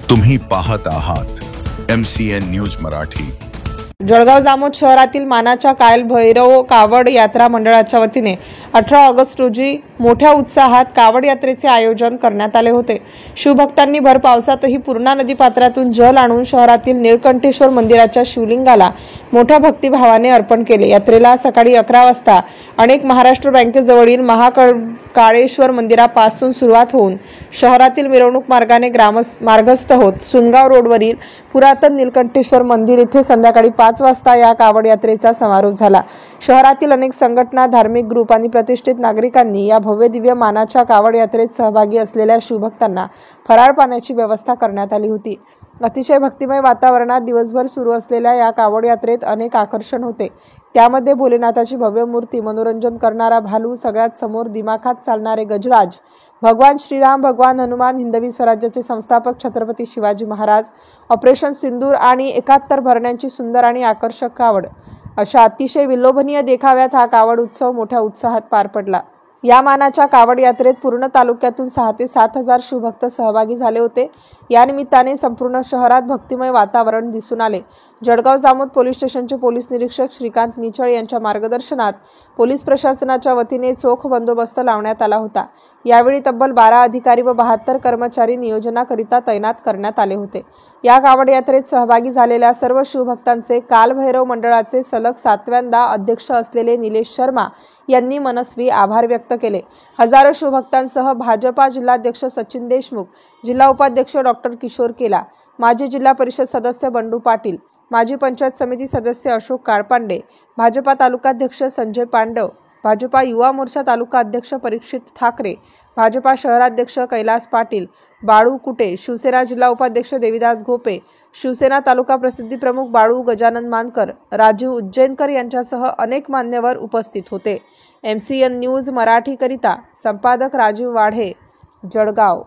तुम्ही पाहत आहात MCN न्यूज मराठी। जळगाव जामोद शहरातील मानाच्या कायल भैरव कावड यात्रा मंडळाच्या वतीने 18 ऑगस्ट रोजी मोठ्या उत्साहात कावड यात्रेचे आयोजन करण्यात आले होते। शिवभक्तांनी भर पावसातही पूर्णा नदीपात्रातून जल आणून शहरातील निळकंठेश्वर मंदिराच्या शिवलिंगाला मोठ्या भक्तिभावाने अर्पण केले। यात्रेला सकाळी 11 वाजता अनेक महाराष्ट्र बँकेजवळील महाकाळेश्वर मंदिरापासून सुरुवात होऊन शहरातील मिरवणूक मार्गाने मार्गस्थ होत सुनगाव रोडवरील पुरातन निळकंठेश्वर मंदिर येथे संध्याकाळी 5 वाजता या कावड यात्रेचा समारोप झाला। शहरातील अनेक संघटना, धार्मिक ग्रुप आणि प्रतिष्ठित नागरिकांनी या भव्य दिव्य मानाच्या कावड यात्रेत सहभागी असलेल्या शिवभक्तांना फराळ पाण्याची व्यवस्था करण्यात आली होती। अतिशय भक्तिमय वातावरणात दिवसभर सुरू असलेल्या या कावड यात्रेत अनेक आकर्षण होते। त्यामध्ये भोलेनाथाची भव्य मूर्ती, मनोरंजन करणारा भालू, सगळ्यात समोर दिमाखात चालणारे गजराज, भगवान श्रीराम, भगवान हनुमान, हिंदवी स्वराज्याचे संस्थापक छत्रपती शिवाजी महाराज, ऑपरेशन सिंदूर आणि 71 भरण्यांची सुंदर आणि आकर्षक कावड अशा अतिशय विलोभनीय देखाव्यात हा कावड उत्सव मोठ्या उत्साहात पार पडला। या मानाच्या कावड यात्रेत पूर्ण तालुक्यातून 6 ते 7 हजार शिवभक्त सहभागी झाले होते। या निमित्ताने संपूर्ण शहरात भक्तिमय वातावरण दिसून आले। जळगाव जामोद पोलीस स्टेशनचे पोलीस निरीक्षक श्रीकांत निचळ यांच्या मार्गदर्शनात पोलीस प्रशासनाच्या वतीने चोख बंदोबस्त लावण्यात आला होता। यावेळी तब्बल 12 अधिकारी व 72 कर्मचारी नियोजनाकरिता तैनात करण्यात आले होते। या कावड यात्रेत सहभागी झालेल्या सर्व शिवभक्तांचे कालभैरव मंडळाचे सलग 7व्यांदा अध्यक्ष असलेले निलेश शर्मा यांनी मनस्वी आभार व्यक्त केले। हजारो शिवभक्तांसह भाजपा जिल्हाध्यक्ष सचिन देशमुख, जिल्हा उपाध्यक्ष डॉक्टर किशोर केला, माजी जिल्हा परिषद सदस्य बंडू पाटील, माजी पंचायत समिती सदस्य अशोक काळपांडे, भाजपा तालुकाध्यक्ष संजय पांडव, भाजपा युवा मोर्चा तालुका अध्यक्ष परीक्षित ठाकरे, भाजपा शहराध्यक्ष कैलास पाटील, बाळू कुटे, शिवसेना जिल्हा उपाध्यक्ष देविदास गोपे, शिवसेना तालुका प्रसिद्धी प्रमुख बाळू गजानन मानकर, राजीव उज्जैनकर यांच्यासह अनेक मान्यवर उपस्थित होते। MCN न्यूज मराठी करिता संपादक राजीव वाढे, जळगाव।